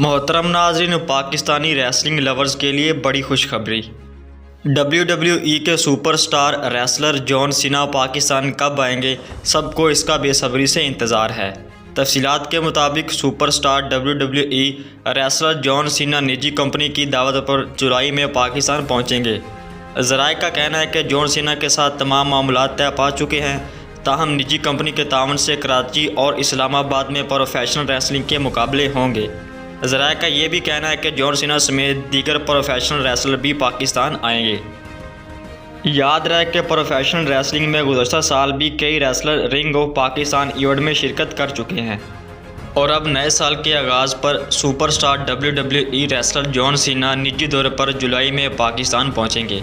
मोहतरम नाज़रीन, Pakistani wrestling lovers के लिए बड़ी खुशखबरी। WWE के superstar wrestler John Cena Pakistan कब आएंगे, सबको इसका बेसब्री से इंतज़ार है। तफसीलात के मुताबिक superstar WWE wrestler John Cena निजी कंपनी की दावत पर जुलाई में पाकिस्तान पहुंचेंगे। ज़राए का कहना है कि जॉन सीना के साथ तमाम मामलात तय पा चुके हैं, ताहम निजी कंपनी के तावन से कराची और इस्लामाबाद में प्रोफेशनल रेसलिंग के मुकाबले होंगे। ज़राए का ये भी कहना है कि जॉन सीना समेत दीगर प्रोफेशनल रेसलर भी पाकिस्तान आएंगे। याद रहे कि प्रोफेशनल रेसलिंग में गुज़श्ता साल भी कई wrestler ring of Pakistan event में शिरकत कर चुके हैं और अब नए साल के आगाज़ पर superstar WWE wrestler John Cena निजी दौरे पर जुलाई में पाकिस्तान पहुंचेंगे।